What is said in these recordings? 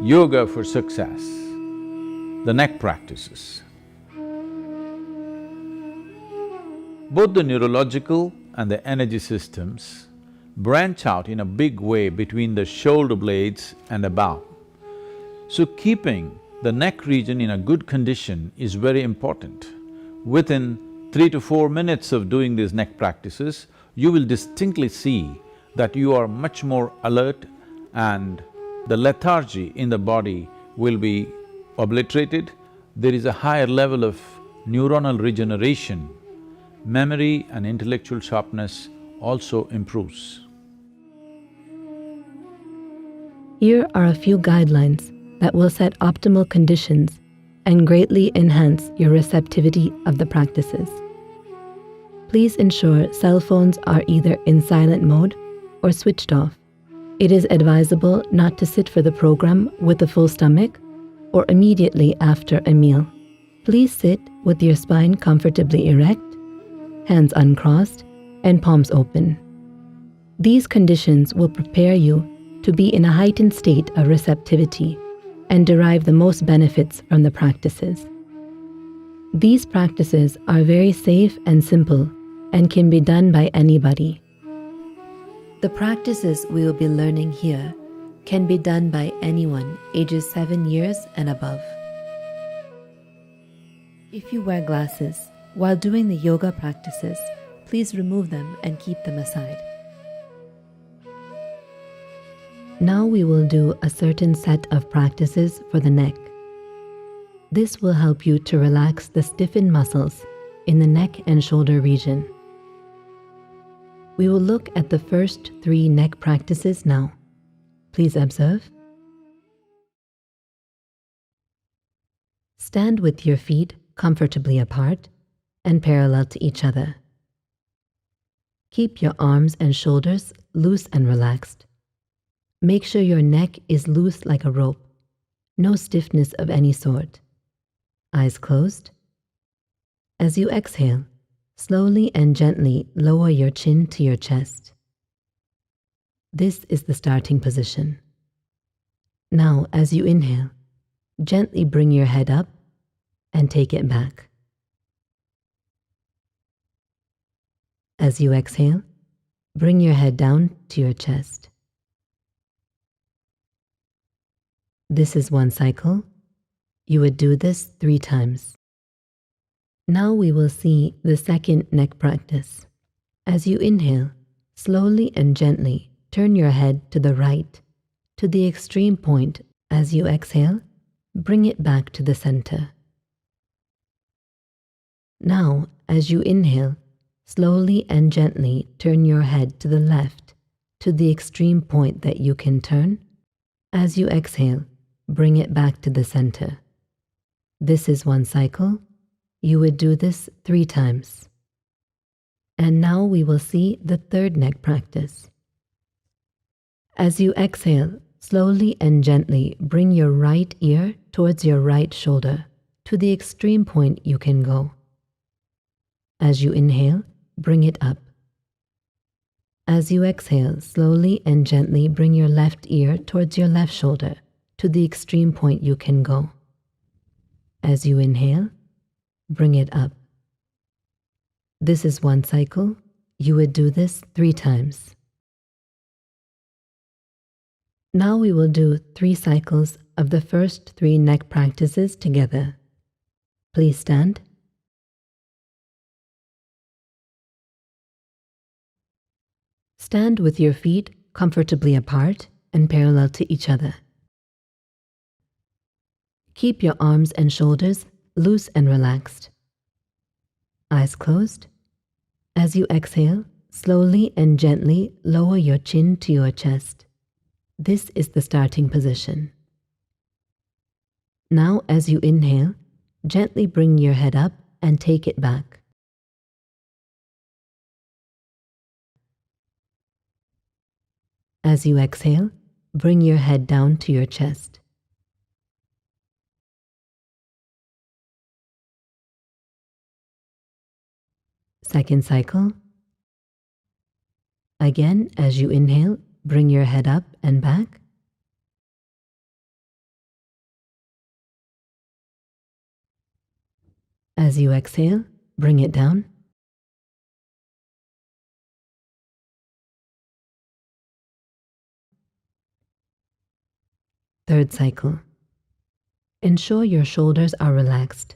Yoga for Success, the neck practices. Both the neurological and the energy systems branch out in a big way between the shoulder blades and above. So keeping the neck region in a good condition is very important. Within 3 to 4 minutes of doing these neck practices, you will distinctly see that you are much more alert and the lethargy in the body will be obliterated. There is a higher level of neuronal regeneration. Memory and intellectual sharpness also improves. Here are a few guidelines that will set optimal conditions and greatly enhance your receptivity of the practices. Please ensure cell phones are either in silent mode or switched off. It is advisable not to sit for the program with a full stomach or immediately after a meal. Please sit with your spine comfortably erect, hands uncrossed, and palms open. These conditions will prepare you to be in a heightened state of receptivity and derive the most benefits from the practices. These practices are very safe and simple and can be done by anybody. The practices we will be learning here can be done by anyone ages 7 years and above. If you wear glasses while doing the yoga practices, please remove them and keep them aside. Now we will do a certain set of practices for the neck. This will help you to relax the stiffened muscles in the neck and shoulder region. We will look at the first 3 neck practices now. Please observe. Stand with your feet comfortably apart and parallel to each other. Keep your arms and shoulders loose and relaxed. Make sure your neck is loose like a rope, no stiffness of any sort. Eyes closed. As you exhale, slowly and gently lower your chin to your chest. This is the starting position. Now, as you inhale, gently bring your head up and take it back. As you exhale, bring your head down to your chest. This is 1 cycle. You would do this 3 times. Now we will see the second neck practice. As you inhale, slowly and gently turn your head to the right, to the extreme point. As you exhale, bring it back to the center. Now, as you inhale, slowly and gently turn your head to the left, to the extreme point that you can turn. As you exhale, bring it back to the center. This is 1 cycle. You would do this 3 times. And now we will see the third neck practice. As you exhale, slowly and gently bring your right ear towards your right shoulder, to the extreme point you can go. As you inhale, bring it up. As you exhale, slowly and gently bring your left ear towards your left shoulder, to the extreme point you can go. As you inhale, bring it up. This is 1 cycle. You would do this 3 times. Now we will do 3 cycles of the first 3 neck practices together. Please stand. Stand with your feet comfortably apart and parallel to each other. Keep your arms and shoulders loose and relaxed. Eyes closed. As you exhale, slowly and gently lower your chin to your chest. This is the starting position. Now, as you inhale, gently bring your head up and take it back. As you exhale, bring your head down to your chest. Second cycle. Again, as you inhale, bring your head up and back. As you exhale, bring it down. Third cycle. Ensure your shoulders are relaxed.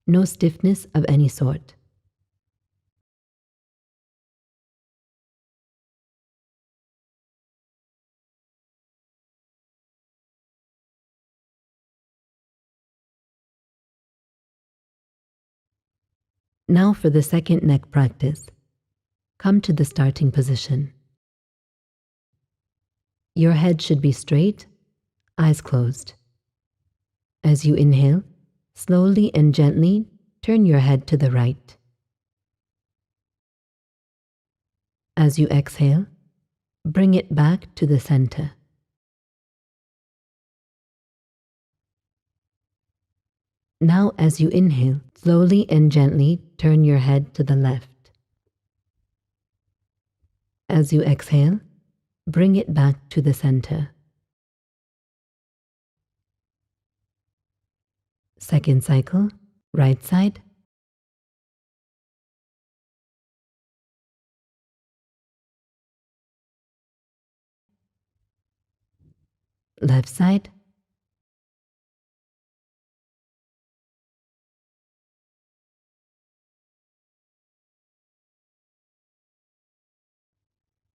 No stiffness of any sort. Now for the second neck practice. Come to the starting position. Your head should be straight, eyes closed. As you inhale, slowly and gently turn your head to the right. As you exhale, bring it back to the center. Now, as you inhale, slowly and gently turn your head to the left. As you exhale, bring it back to the center. Second cycle, right side. Left side.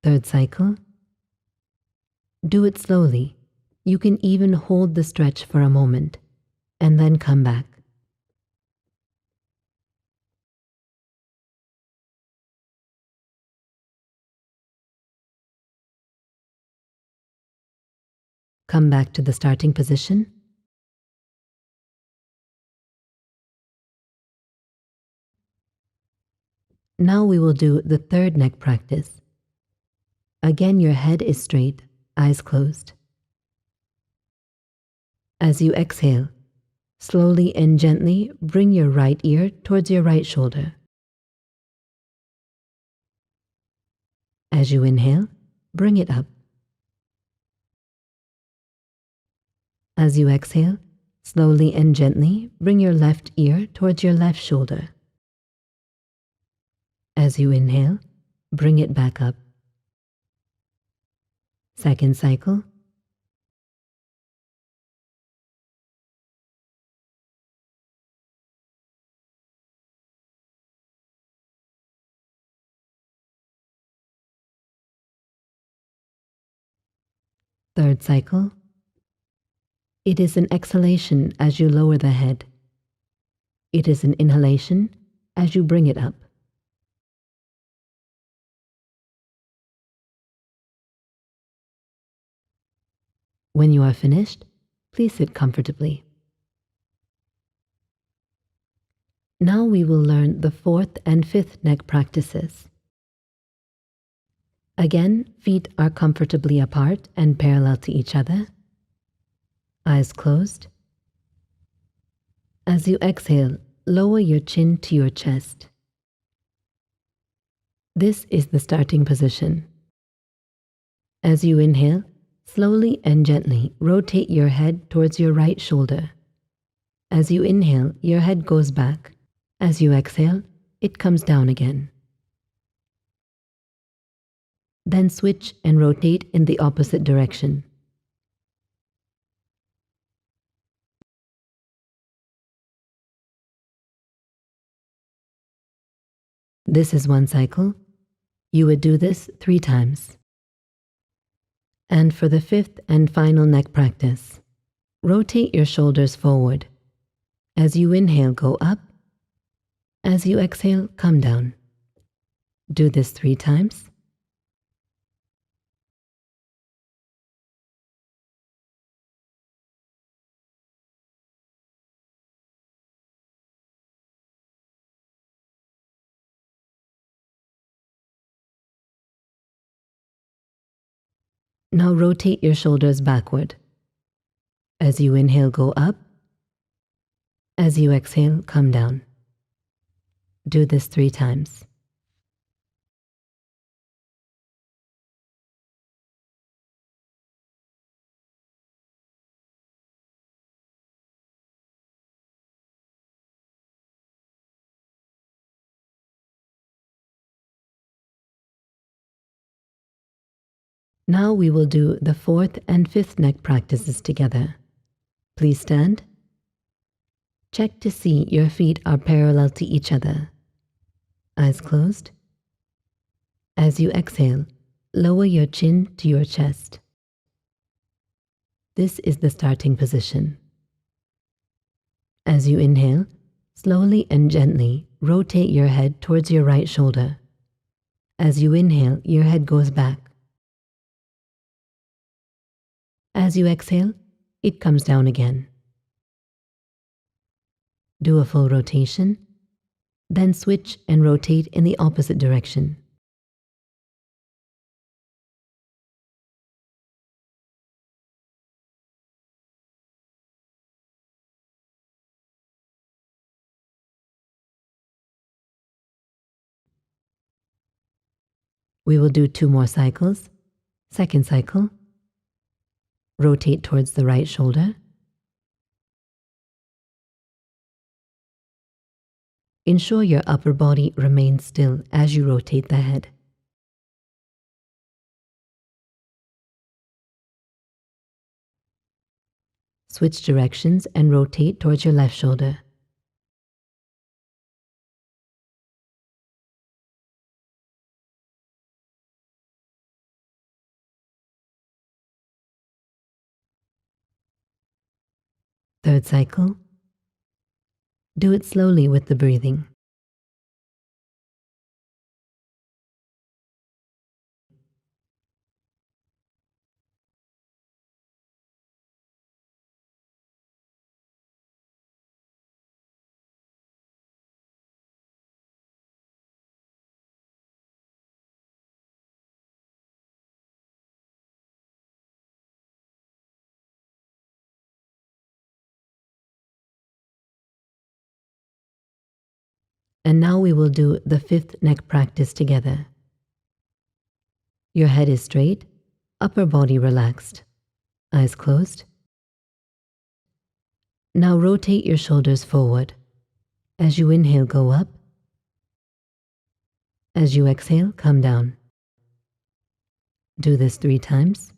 Third cycle. Do it slowly. You can even hold the stretch for a moment and then come back. Come back to the starting position. Now we will do the third neck practice. Again, your head is straight, eyes closed. As you exhale, slowly and gently bring your right ear towards your right shoulder. As you inhale, bring it up. As you exhale, slowly and gently bring your left ear towards your left shoulder. As you inhale, bring it back up. Second cycle. Third cycle. It is an exhalation as you lower the head. It is an inhalation as you bring it up. When you are finished, please sit comfortably. Now we will learn the fourth and fifth neck practices. Again, feet are comfortably apart and parallel to each other. Eyes closed. As you exhale, lower your chin to your chest. This is the starting position. As you inhale, slowly and gently rotate your head towards your right shoulder. As you inhale, your head goes back. As you exhale, it comes down again. Then switch and rotate in the opposite direction. This is one cycle. You would do this 3 times. And for the fifth and final neck practice, rotate your shoulders forward. As you inhale, go up. As you exhale, come down. Do this 3 times. Now rotate your shoulders backward. As you inhale, go up. As you exhale, come down. Do this 3 times. Now we will do the fourth and fifth neck practices together. Please stand. Check to see your feet are parallel to each other. Eyes closed. As you exhale, lower your chin to your chest. This is the starting position. As you inhale, slowly and gently rotate your head towards your right shoulder. As you inhale, your head goes back. As you exhale, it comes down again. Do a full rotation, then switch and rotate in the opposite direction. We will do 2 more cycles. Second cycle, rotate towards the right shoulder. Ensure your upper body remains still as you rotate the head. Switch directions and rotate towards your left shoulder. Third cycle. Do it slowly with the breathing. And now we will do the fifth neck practice together. Your head is straight, upper body relaxed, eyes closed. Now rotate your shoulders forward. As you inhale, go up. As you exhale, come down. Do this 3 times.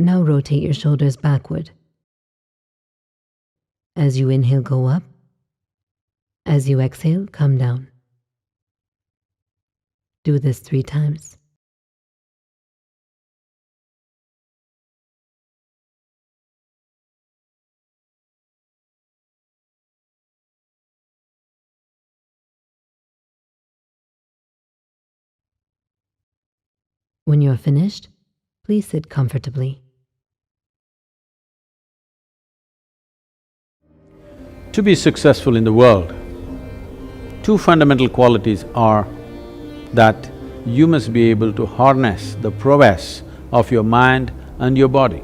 Now rotate your shoulders backward. As you inhale, go up. As you exhale, come down. Do this 3 times. When you're finished, please sit comfortably. To be successful in the world, 2 fundamental qualities are that you must be able to harness the prowess of your mind and your body.